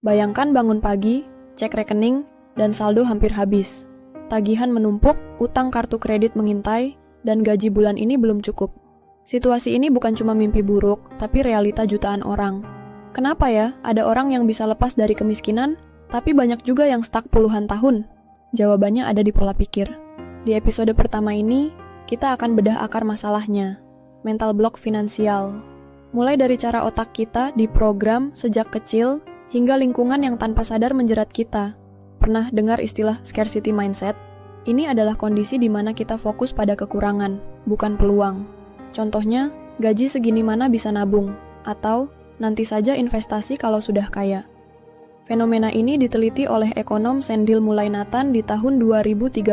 Bayangkan bangun pagi, cek rekening, dan saldo hampir habis. Tagihan menumpuk, utang kartu kredit mengintai, dan gaji bulan ini belum cukup. Situasi ini bukan cuma mimpi buruk, tapi realita jutaan orang. Kenapa ya ada orang yang bisa lepas dari kemiskinan, tapi banyak juga yang stuck puluhan tahun? Jawabannya ada di pola pikir. Di episode pertama ini, kita akan bedah akar masalahnya, mental block finansial. Mulai dari cara otak kita diprogram sejak kecil, hingga lingkungan yang tanpa sadar menjerat kita. Pernah dengar istilah scarcity mindset? Ini adalah kondisi di mana kita fokus pada kekurangan, bukan peluang. Contohnya, gaji segini mana bisa nabung, atau nanti saja investasi kalau sudah kaya. Fenomena ini diteliti oleh ekonom Sendil Mulainathan di tahun 2013.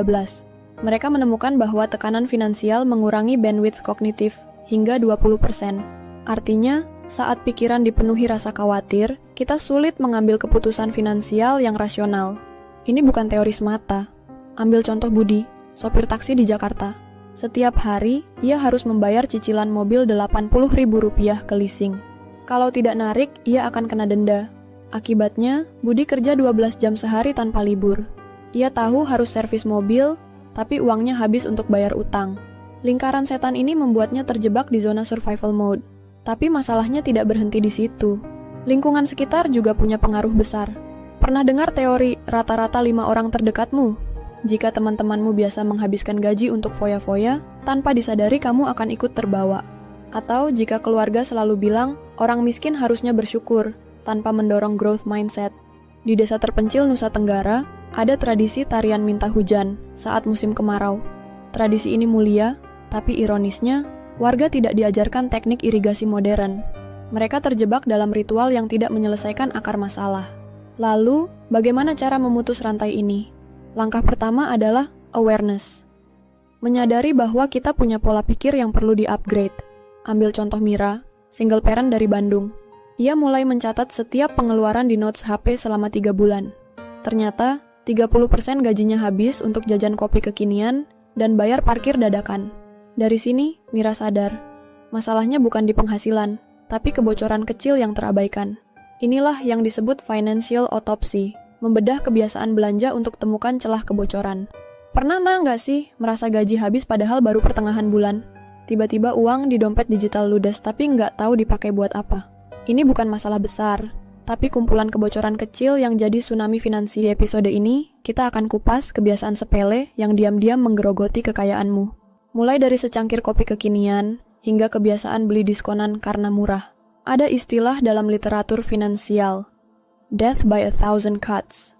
Mereka menemukan bahwa tekanan finansial mengurangi bandwidth kognitif hingga 20%. Artinya, saat pikiran dipenuhi rasa khawatir, kita sulit mengambil keputusan finansial yang rasional. Ini bukan teori semata. Ambil contoh Budi, sopir taksi di Jakarta. Setiap hari, ia harus membayar cicilan mobil Rp80.000 ke leasing. Kalau tidak narik, ia akan kena denda. Akibatnya, Budi kerja 12 jam sehari tanpa libur. Ia tahu harus servis mobil, tapi uangnya habis untuk bayar utang. Lingkaran setan ini membuatnya terjebak di zona survival mode. Tapi masalahnya tidak berhenti di situ. Lingkungan sekitar juga punya pengaruh besar. Pernah dengar teori rata-rata 5 orang terdekatmu? Jika teman-temanmu biasa menghabiskan gaji untuk foya-foya, tanpa disadari kamu akan ikut terbawa. Atau jika keluarga selalu bilang, orang miskin harusnya bersyukur, tanpa mendorong growth mindset. Di desa terpencil Nusa Tenggara, ada tradisi tarian minta hujan saat musim kemarau. Tradisi ini mulia, tapi ironisnya, warga tidak diajarkan teknik irigasi modern. Mereka terjebak dalam ritual yang tidak menyelesaikan akar masalah. Lalu, bagaimana cara memutus rantai ini? Langkah pertama adalah awareness. Menyadari bahwa kita punya pola pikir yang perlu di-upgrade. Ambil contoh Mira, single parent dari Bandung. Ia mulai mencatat setiap pengeluaran di notes HP selama 3 bulan. Ternyata, 30% gajinya habis untuk jajan kopi kekinian dan bayar parkir dadakan. Dari sini, Mira sadar, masalahnya bukan di penghasilan, tapi kebocoran kecil yang terabaikan. Inilah yang disebut financial autopsy, membedah kebiasaan belanja untuk temukan celah kebocoran. Pernah nggak sih merasa gaji habis padahal baru pertengahan bulan? Tiba-tiba uang di dompet digital ludes tapi nggak tahu dipakai buat apa. Ini bukan masalah besar, tapi kumpulan kebocoran kecil yang jadi tsunami finansial. Di episode ini, kita akan kupas kebiasaan sepele yang diam-diam menggerogoti kekayaanmu. Mulai dari secangkir kopi kekinian, hingga kebiasaan beli diskonan karena murah. Ada istilah dalam literatur finansial, death by 1,000 cuts.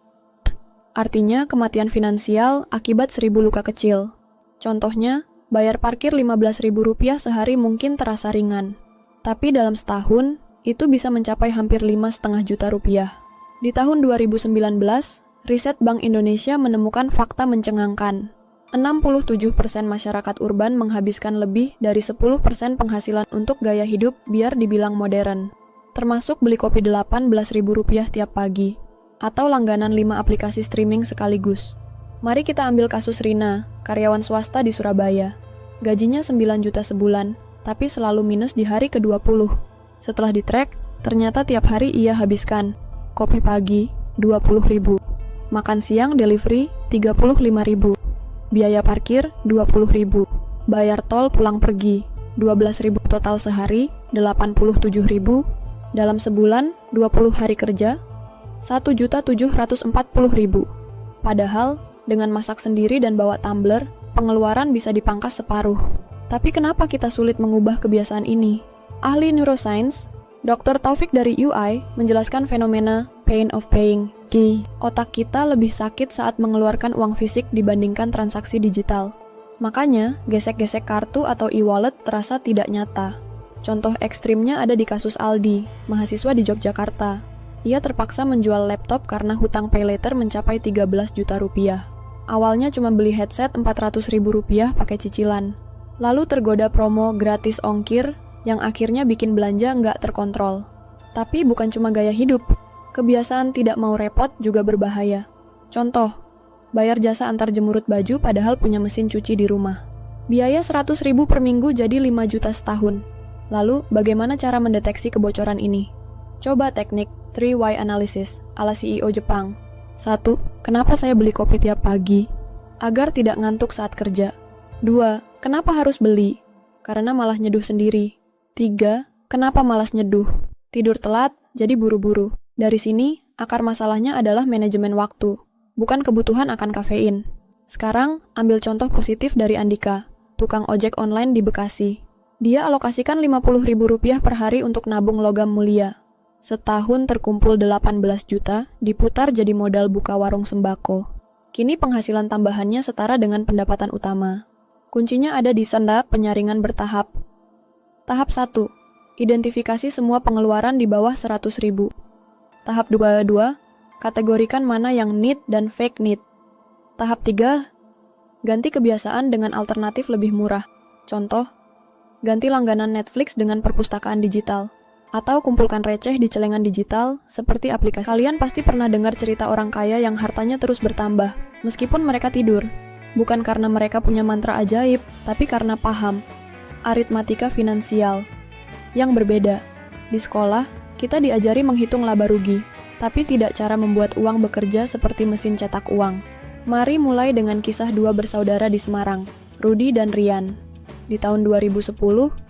Artinya kematian finansial akibat 1.000 luka kecil. Contohnya, bayar parkir Rp15.000 sehari mungkin terasa ringan. Tapi dalam setahun, itu bisa mencapai hampir 5,5 juta rupiah. Di tahun 2019, riset Bank Indonesia menemukan fakta mencengangkan. 67% masyarakat urban menghabiskan lebih dari 10% penghasilan untuk gaya hidup biar dibilang modern. Termasuk beli kopi Rp18.000 tiap pagi, atau langganan 5 aplikasi streaming sekaligus. Mari kita ambil kasus Rina, karyawan swasta di Surabaya. Gajinya 9 juta sebulan, tapi selalu minus di hari ke-20. Setelah di-track, ternyata tiap hari ia habiskan kopi pagi Rp20.000, makan siang delivery Rp35.000, biaya parkir Rp20.000, bayar tol pulang pergi Rp12.000, total sehari Rp87.000, dalam sebulan 20 hari kerja Rp1.740.000. Padahal dengan masak sendiri dan bawa tumbler, pengeluaran bisa dipangkas separuh. Tapi kenapa kita sulit mengubah kebiasaan ini? Ahli neuroscience, Dr. Taufik dari UI menjelaskan fenomena pain of paying. Otak kita lebih sakit saat mengeluarkan uang fisik dibandingkan transaksi digital. Makanya, gesek-gesek kartu atau e-wallet terasa tidak nyata. Contoh ekstrimnya ada di kasus Aldi, mahasiswa di Yogyakarta. Ia terpaksa menjual laptop karena hutang pay later mencapai 13 juta rupiah. Awalnya cuma beli headset Rp400.000 pakai cicilan. Lalu tergoda promo gratis ongkir yang akhirnya bikin belanja nggak terkontrol. Tapi bukan cuma gaya hidup. Kebiasaan tidak mau repot juga berbahaya. Contoh, bayar jasa antar jemurut baju padahal punya mesin cuci di rumah. Biaya 100.000 per minggu jadi 5 juta setahun. Lalu, bagaimana cara mendeteksi kebocoran ini? Coba teknik 3 why analysis ala CEO Jepang. 1. Kenapa saya beli kopi tiap pagi? Agar tidak ngantuk saat kerja. 2. Kenapa harus beli? Karena malah nyeduh sendiri. 3. Kenapa malas nyeduh? Tidur telat, jadi buru-buru. Dari sini, akar masalahnya adalah manajemen waktu, bukan kebutuhan akan kafein. Sekarang, ambil contoh positif dari Andika, tukang ojek online di Bekasi. Dia alokasikan Rp50.000 per hari untuk nabung logam mulia. Setahun terkumpul 18 juta, diputar jadi modal buka warung sembako. Kini penghasilan tambahannya setara dengan pendapatan utama. Kuncinya ada di stand-up penyaringan bertahap. Tahap 1. Identifikasi semua pengeluaran di bawah 100.000. Tahap 2. Kategorikan mana yang need dan fake need. Tahap 3. Ganti kebiasaan dengan alternatif lebih murah. Contoh, ganti langganan Netflix dengan perpustakaan digital. Atau kumpulkan receh di celengan digital, seperti aplikasi. Kalian pasti pernah dengar cerita orang kaya yang hartanya terus bertambah, meskipun mereka tidur. Bukan karena mereka punya mantra ajaib, tapi karena paham aritmatika finansial yang berbeda. Di sekolah, kita diajari menghitung laba rugi, tapi tidak cara membuat uang bekerja seperti mesin cetak uang. Mari mulai dengan kisah dua bersaudara di Semarang, Rudy dan Rian. Di tahun 2010,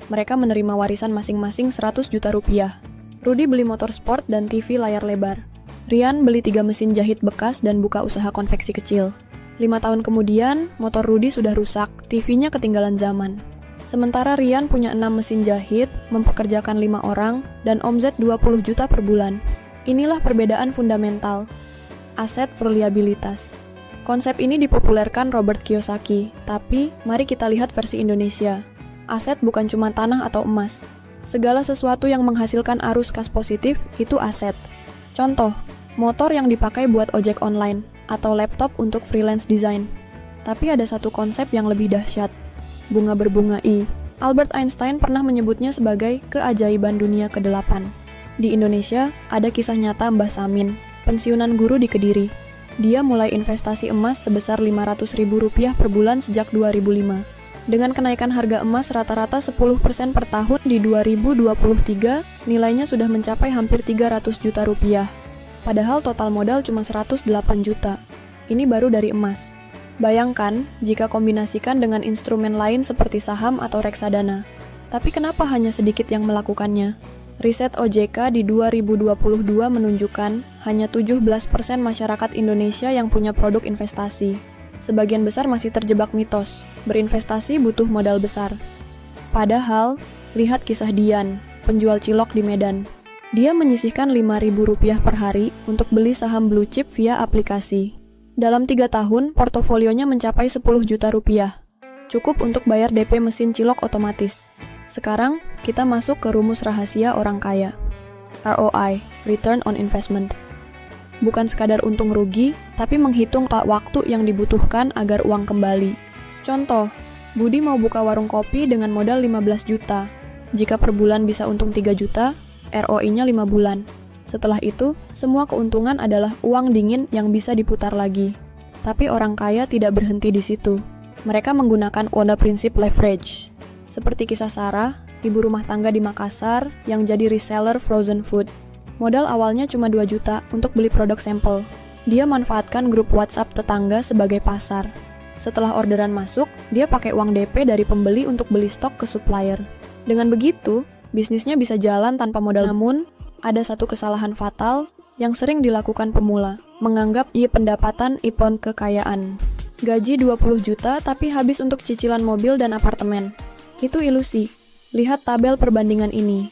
mereka menerima warisan masing-masing 100 juta rupiah. Rudy beli motor sport dan TV layar lebar. Rian beli 3 mesin jahit bekas dan buka usaha konveksi kecil. 5 tahun kemudian, motor Rudy sudah rusak, TV-nya ketinggalan zaman. Sementara Rian punya 6 mesin jahit, mempekerjakan 5 orang, dan omzet 20 juta per bulan. Inilah perbedaan fundamental. Aset for liabilitas. Konsep ini dipopulerkan Robert Kiyosaki, tapi mari kita lihat versi Indonesia. Aset bukan cuma tanah atau emas. Segala sesuatu yang menghasilkan arus kas positif itu aset. Contoh, motor yang dipakai buat ojek online, atau laptop untuk freelance design. Tapi ada satu konsep yang lebih dahsyat. Bunga berbunga I. Albert Einstein pernah menyebutnya sebagai keajaiban dunia ke-8. Di Indonesia, ada kisah nyata Mbah Samin, pensiunan guru di Kediri. Dia mulai investasi emas sebesar Rp500.000 per bulan sejak 2005. Dengan kenaikan harga emas rata-rata 10% per tahun di 2023, nilainya sudah mencapai hampir 300 juta rupiah. Padahal total modal cuma 108 juta. Ini baru dari emas. Bayangkan jika kombinasikan dengan instrumen lain seperti saham atau reksadana. Tapi kenapa hanya sedikit yang melakukannya? Riset OJK di 2022 menunjukkan hanya 17% masyarakat Indonesia yang punya produk investasi. Sebagian besar masih terjebak mitos, berinvestasi butuh modal besar. Padahal, lihat kisah Dian, penjual cilok di Medan. Dia menyisihkan Rp5.000 per hari untuk beli saham blue chip via aplikasi. Dalam 3 tahun, portofolionya mencapai 10 juta rupiah. Cukup untuk bayar DP mesin cilok otomatis. Sekarang, kita masuk ke rumus rahasia orang kaya. ROI, Return on Investment. Bukan sekadar untung rugi, tapi menghitung waktu yang dibutuhkan agar uang kembali. Contoh, Budi mau buka warung kopi dengan modal 15 juta. Jika per bulan bisa untung 3 juta, ROI-nya 5 bulan. Setelah itu, semua keuntungan adalah uang dingin yang bisa diputar lagi. Tapi orang kaya tidak berhenti di situ. Mereka menggunakan prinsip leverage. Seperti kisah Sarah, ibu rumah tangga di Makassar yang jadi reseller frozen food. Modal awalnya cuma 2 juta untuk beli produk sampel. Dia manfaatkan grup WhatsApp tetangga sebagai pasar. Setelah orderan masuk, dia pakai uang DP dari pembeli untuk beli stok ke supplier. Dengan begitu, bisnisnya bisa jalan tanpa modal. Namun, ada satu kesalahan fatal yang sering dilakukan pemula, menganggap pendapatan ipon kekayaan. Gaji 20 juta tapi habis untuk cicilan mobil dan apartemen. Itu ilusi. Lihat tabel perbandingan ini.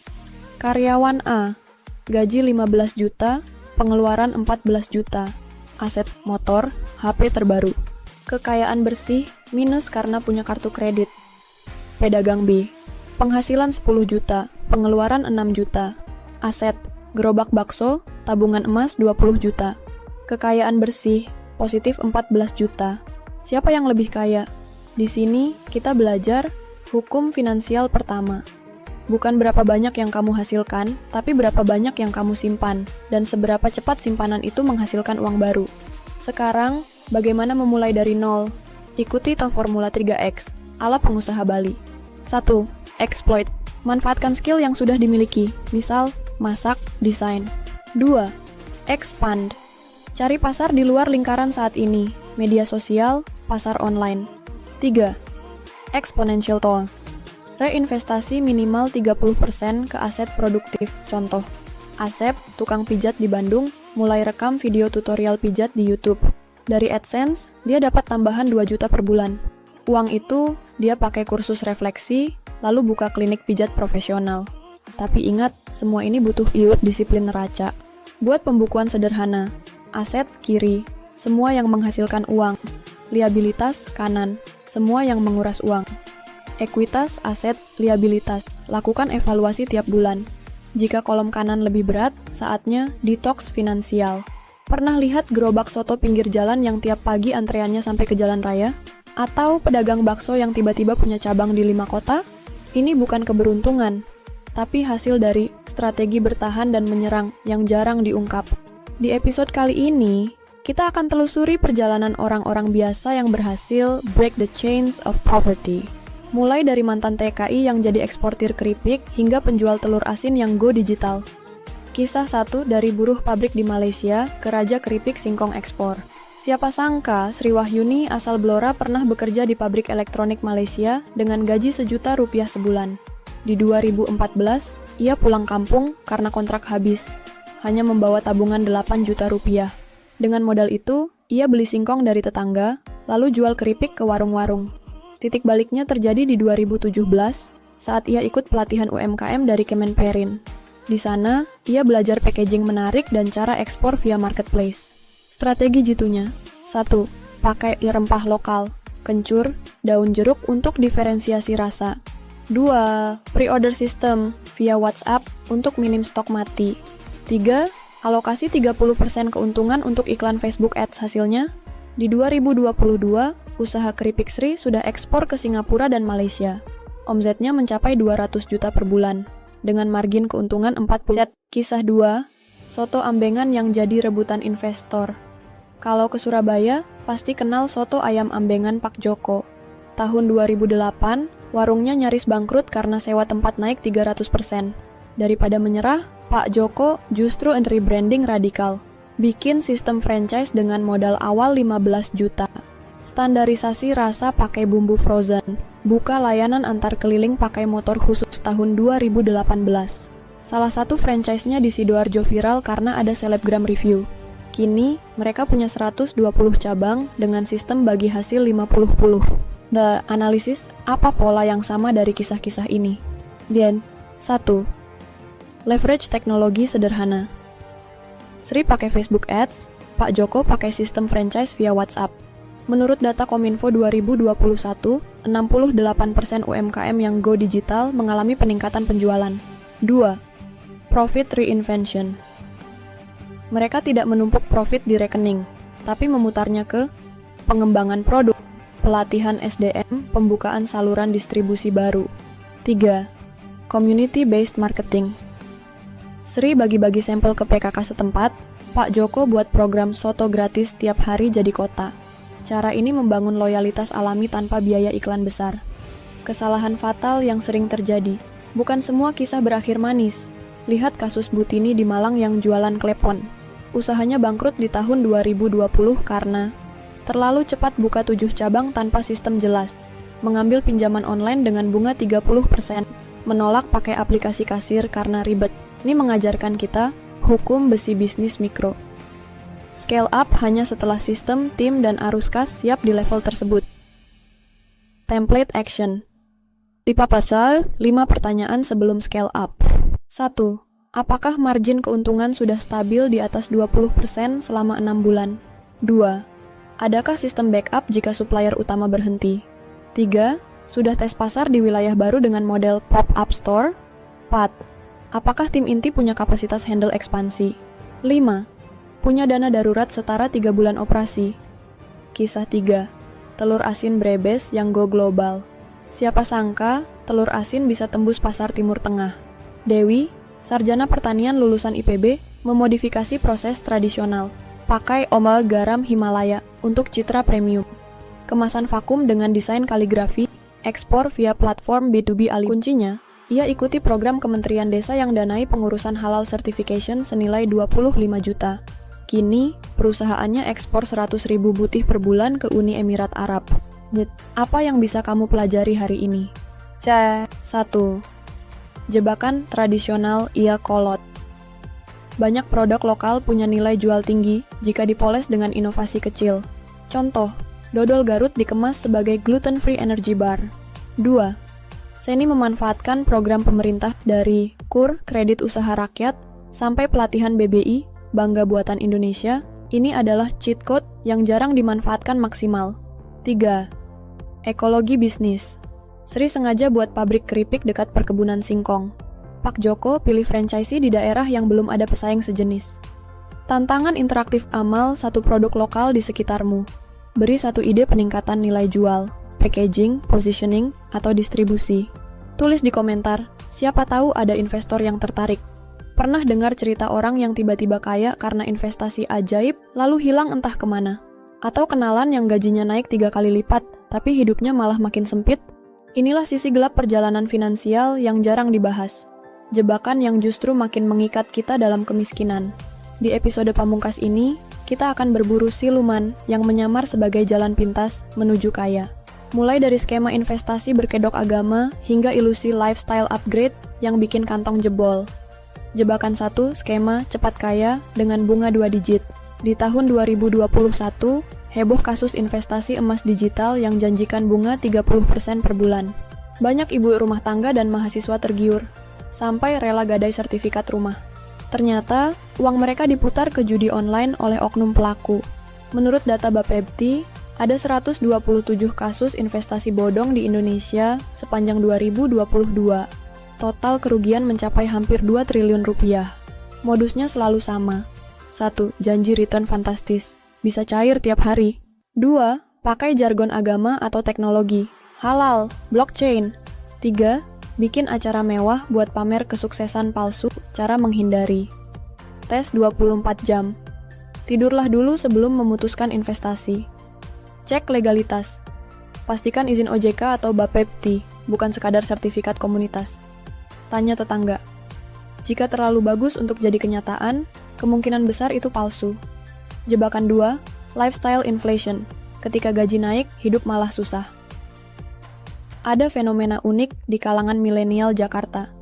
Karyawan A, gaji 15 juta, pengeluaran 14 juta. Aset motor, HP terbaru. Kekayaan bersih, minus karena punya kartu kredit. Pedagang B, penghasilan 10 juta, pengeluaran 6 juta. Aset, gerobak bakso, tabungan emas 20 juta. Kekayaan bersih, positif 14 juta. Siapa yang lebih kaya? Di sini, kita belajar hukum finansial pertama. Bukan berapa banyak yang kamu hasilkan, tapi berapa banyak yang kamu simpan, dan seberapa cepat simpanan itu menghasilkan uang baru. Sekarang, bagaimana memulai dari nol? Ikuti formula 3X, ala pengusaha Bali. 1. Exploit. Manfaatkan skill yang sudah dimiliki, misal, masak, desain. 2. Expand. Cari pasar di luar lingkaran saat ini, media sosial, pasar online. 3. Exponential tool. Reinvestasi minimal 30% ke aset produktif. Contoh, Asep, tukang pijat di Bandung, mulai rekam video tutorial pijat di YouTube. Dari AdSense, dia dapat tambahan 2 juta per bulan. Uang itu, dia pakai kursus refleksi, lalu buka klinik pijat profesional. Tapi ingat, semua ini butuh iut disiplin neraca. Buat pembukuan sederhana, aset kiri, semua yang menghasilkan uang. Liabilitas kanan, semua yang menguras uang. Ekuitas, aset, liabilitas, lakukan evaluasi tiap bulan. Jika kolom kanan lebih berat, saatnya detox finansial. Pernah lihat gerobak soto pinggir jalan yang tiap pagi antreannya sampai ke jalan raya? Atau pedagang bakso yang tiba-tiba punya cabang di 5 kota? Ini bukan keberuntungan, tapi hasil dari strategi bertahan dan menyerang yang jarang diungkap. Di episode kali ini, kita akan telusuri perjalanan orang-orang biasa yang berhasil break the chains of poverty. Mulai dari mantan TKI yang jadi eksportir keripik hingga penjual telur asin yang go digital. Kisah 1 dari buruh pabrik di Malaysia ke raja keripik singkong ekspor. Siapa sangka Sri Wahyuni asal Blora pernah bekerja di pabrik elektronik Malaysia dengan gaji Rp1.000.000 sebulan. Di 2014, ia pulang kampung karena kontrak habis. Hanya membawa tabungan Rp8 juta. Dengan modal itu, ia beli singkong dari tetangga, lalu jual keripik ke warung-warung. Titik baliknya terjadi di 2017 saat ia ikut pelatihan UMKM dari Kemenperin. Di sana, ia belajar packaging menarik dan cara ekspor via marketplace. Strategi jitunya: 1. Pakai rempah lokal, kencur, daun jeruk untuk diferensiasi rasa. 2. Pre-order system via WhatsApp untuk minim stok mati. 3. Alokasi 30% keuntungan untuk iklan Facebook Ads hasilnya. Di 2022, usaha keripik Sri sudah ekspor ke Singapura dan Malaysia. Omsetnya mencapai 200 juta per bulan, dengan margin keuntungan 40%. Kisah 2, soto ambengan yang jadi rebutan investor. Kalau ke Surabaya, pasti kenal soto ayam ambengan Pak Joko. Tahun 2008, warungnya nyaris bangkrut karena sewa tempat naik 300%. Daripada menyerah, Pak Joko justru rebranding radikal. Bikin sistem franchise dengan modal awal 15 juta. Standarisasi rasa pakai bumbu frozen. Buka layanan antar keliling pakai motor khusus tahun 2018. Salah satu franchise-nya di Sidoarjo viral karena ada selebgram review. Kini, mereka punya 120 cabang dengan sistem bagi hasil 50-50. The analisis, apa pola yang sama dari kisah-kisah ini? Dan 1. Leverage teknologi sederhana. Sri pakai Facebook Ads, Pak Joko pakai sistem franchise via WhatsApp. Menurut data Kominfo 2021, 68% UMKM yang go digital mengalami peningkatan penjualan. 2. Profit reinvention. Mereka tidak menumpuk profit di rekening, tapi memutarnya ke pengembangan produk, pelatihan SDM, pembukaan saluran distribusi baru. 3. Community-based marketing. Sri bagi-bagi sampel ke PKK setempat, Pak Joko buat program soto gratis tiap hari jadi kota. Cara ini membangun loyalitas alami tanpa biaya iklan besar. Kesalahan fatal yang sering terjadi. Bukan semua kisah berakhir manis. Lihat kasus Butini di Malang yang jualan klepon. Usahanya bangkrut di tahun 2020 karena terlalu cepat buka 7 cabang tanpa sistem jelas, mengambil pinjaman online dengan bunga 30%, menolak pakai aplikasi kasir karena ribet. Ini mengajarkan kita hukum besi bisnis mikro. Scale up hanya setelah sistem, tim, dan arus kas siap di level tersebut. Template action. Dipapasal 5 pertanyaan sebelum scale up. 1. Apakah margin keuntungan sudah stabil di atas 20% selama 6 bulan? 2. Adakah sistem backup jika supplier utama berhenti? 3. Sudah tes pasar di wilayah baru dengan model pop-up store? 4. Apakah tim inti punya kapasitas handle ekspansi? 5. Punya dana darurat setara 3 bulan operasi? Kisah 3. Telur asin Brebes yang go global. Siapa sangka, telur asin bisa tembus pasar Timur Tengah. Dewi, sarjana pertanian lulusan IPB, memodifikasi proses tradisional. Pakai omal garam Himalaya untuk citra premium. Kemasan vakum dengan desain kaligrafi, ekspor via platform B2B kuncinya. Ia ikuti program Kementerian Desa yang danai pengurusan halal certification senilai 25 juta. Kini, perusahaannya ekspor 100.000 butir per bulan ke Uni Emirat Arab. Apa yang bisa kamu pelajari hari ini? 1. Jebakan tradisional ia kolot. Banyak produk lokal punya nilai jual tinggi jika dipoles dengan inovasi kecil. Contoh, dodol Garut dikemas sebagai gluten-free energy bar. 2. Seni memanfaatkan program pemerintah dari KUR, Kredit Usaha Rakyat, sampai pelatihan BBI, Bangga Buatan Indonesia. Ini adalah cheat code yang jarang dimanfaatkan maksimal. 3. Ekologi bisnis. Sri sengaja buat pabrik keripik dekat perkebunan singkong. Pak Joko pilih franchisee di daerah yang belum ada pesaing sejenis. Tantangan interaktif amal satu produk lokal di sekitarmu. Beri satu ide peningkatan nilai jual, packaging, positioning, atau distribusi. Tulis di komentar, siapa tahu ada investor yang tertarik. Pernah dengar cerita orang yang tiba-tiba kaya karena investasi ajaib, lalu hilang entah kemana? Atau kenalan yang gajinya naik 3 kali lipat, tapi hidupnya malah makin sempit? Inilah sisi gelap perjalanan finansial yang jarang dibahas. Jebakan yang justru makin mengikat kita dalam kemiskinan. Di episode pamungkas ini, kita akan berburu siluman yang menyamar sebagai jalan pintas menuju kaya. Mulai dari skema investasi berkedok agama hingga ilusi lifestyle upgrade yang bikin kantong jebol. Jebakan 1, skema cepat kaya dengan bunga 2 digit. Di tahun 2021, heboh kasus investasi emas digital yang janjikan bunga 30% per bulan. Banyak ibu rumah tangga dan mahasiswa tergiur, sampai rela gadai sertifikat rumah. Ternyata, uang mereka diputar ke judi online oleh oknum pelaku. Menurut data Bapepti, ada 127 kasus investasi bodong di Indonesia sepanjang 2022. Total kerugian mencapai hampir 2 triliun rupiah. Modusnya selalu sama. 1. Janji return fantastis. Bisa cair tiap hari. 2. Pakai jargon agama atau teknologi. Halal, blockchain. 3. Bikin acara mewah buat pamer kesuksesan palsu, cara menghindari. Tes 24 jam. Tidurlah dulu sebelum memutuskan investasi. Cek legalitas. Pastikan izin OJK atau Bapepti, bukan sekadar sertifikat komunitas. Tanya tetangga. Jika terlalu bagus untuk jadi kenyataan, kemungkinan besar itu palsu. Jebakan 2, lifestyle inflation. Ketika gaji naik, hidup malah susah. Ada fenomena unik di kalangan milenial Jakarta.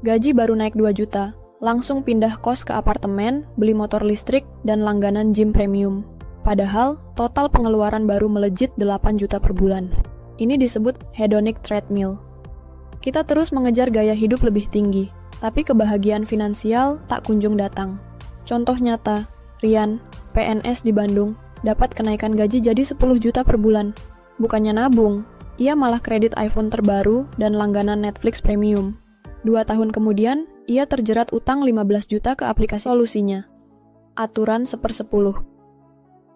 Gaji baru naik 2 juta, langsung pindah kos ke apartemen, beli motor listrik, dan langganan gym premium. Padahal, total pengeluaran baru melejit 8 juta per bulan. Ini disebut hedonic treadmill. Kita terus mengejar gaya hidup lebih tinggi, tapi kebahagiaan finansial tak kunjung datang. Contoh nyata, Rian, PNS di Bandung, dapat kenaikan gaji jadi 10 juta per bulan. Bukannya nabung, ia malah kredit iPhone terbaru dan langganan Netflix premium. 2 tahun kemudian, ia terjerat utang 15 juta ke aplikasi solusinya. Aturan 1/10.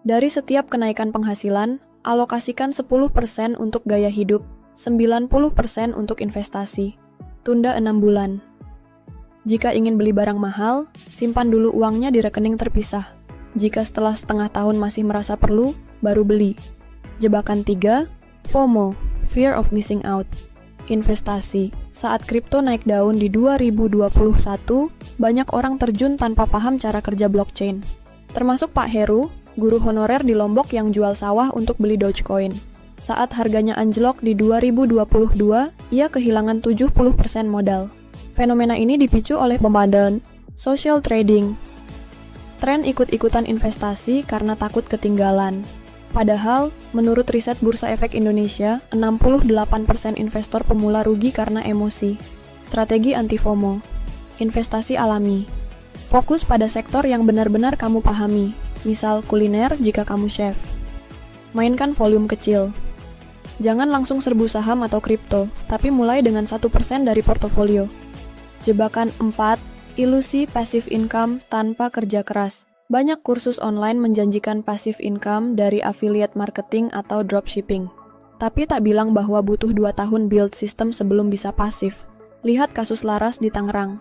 Dari setiap kenaikan penghasilan, alokasikan 10% untuk gaya hidup, 90% untuk investasi. Tunda 6 bulan. Jika ingin beli barang mahal, simpan dulu uangnya di rekening terpisah. Jika setelah setengah tahun masih merasa perlu, baru beli. Jebakan 3, FOMO, Fear of Missing Out. Investasi. Saat kripto naik daun di 2021, banyak orang terjun tanpa paham cara kerja blockchain. Termasuk Pak Heru, guru honorer di Lombok yang jual sawah untuk beli Dogecoin. Saat harganya anjlok di 2022, ia kehilangan 70% modal. Fenomena ini dipicu oleh pemadan social trading. Tren ikut-ikutan investasi karena takut ketinggalan. Padahal, menurut riset Bursa Efek Indonesia, 68% investor pemula rugi karena emosi. Strategi anti-FOMO. Investasi alami. Fokus pada sektor yang benar-benar kamu pahami, misal kuliner jika kamu chef. Mainkan volume kecil. Jangan langsung serbu saham atau kripto, tapi mulai dengan 1% dari portofolio. Jebakan 4, ilusi passive income tanpa kerja keras. Banyak kursus online menjanjikan passive income dari affiliate marketing atau dropshipping. Tapi tak bilang bahwa butuh 2 tahun build system sebelum bisa pasif. Lihat kasus Laras di Tangerang.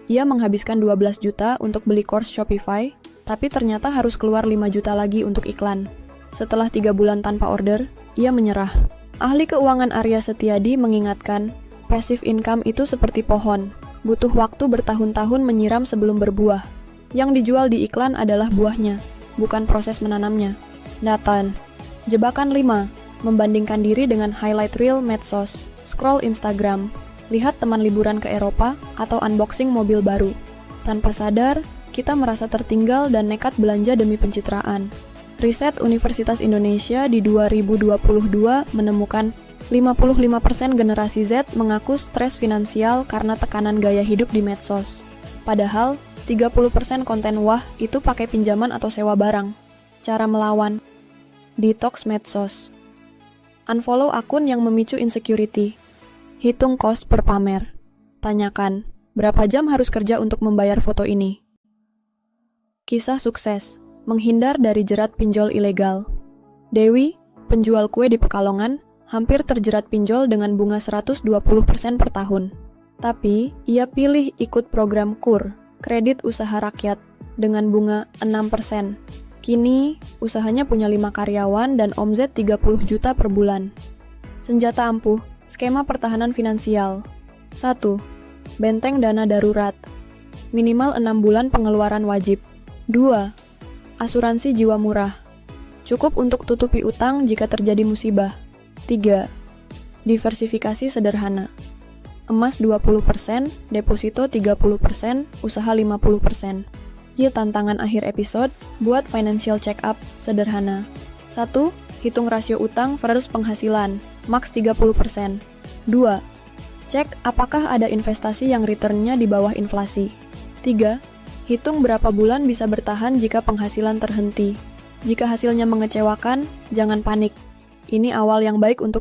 Ia menghabiskan 12 juta untuk beli course Shopify, tapi ternyata harus keluar 5 juta lagi untuk iklan. Setelah 3 bulan tanpa order, ia menyerah. Ahli keuangan Arya Setiadi mengingatkan, Passive income itu seperti pohon, butuh waktu bertahun-tahun menyiram sebelum berbuah. Yang dijual di iklan adalah buahnya, bukan proses menanamnya. Nathan. Jebakan 5. Membandingkan diri dengan highlight reel medsos, scroll Instagram, lihat teman liburan ke Eropa, atau unboxing mobil baru. Tanpa sadar, kita merasa tertinggal dan nekat belanja demi pencitraan. Riset Universitas Indonesia di 2022 menemukan 55% generasi Z mengaku stres finansial karena tekanan gaya hidup di medsos. Padahal, 30% konten wah itu pakai pinjaman atau sewa barang. Cara melawan. Detox medsos. Unfollow akun yang memicu insecurity. Hitung kos per pamer. Tanyakan, berapa jam harus kerja untuk membayar foto ini? Kisah sukses. Menghindar dari jerat pinjol ilegal. Dewi, penjual kue di Pekalongan, hampir terjerat pinjol dengan bunga 120% per tahun. Tapi, ia pilih ikut program KUR, Kredit Usaha Rakyat, dengan bunga 6%. Kini, usahanya punya 5 karyawan dan omzet 30 juta per bulan. Senjata ampuh, skema pertahanan finansial. 1. Benteng dana darurat. Minimal 6 bulan pengeluaran wajib. 2. Asuransi jiwa murah. Cukup untuk tutupi utang jika terjadi musibah. 3. Diversifikasi sederhana. Emas 20%, deposito 30%, usaha 50%. Tantangan akhir episode, buat financial check-up sederhana. 1. Hitung rasio utang versus penghasilan, maks 30%. 2. Cek apakah ada investasi yang return-nya di bawah inflasi. 3. Hitung berapa bulan bisa bertahan jika penghasilan terhenti. Jika hasilnya mengecewakan, jangan panik. Ini awal yang baik untuk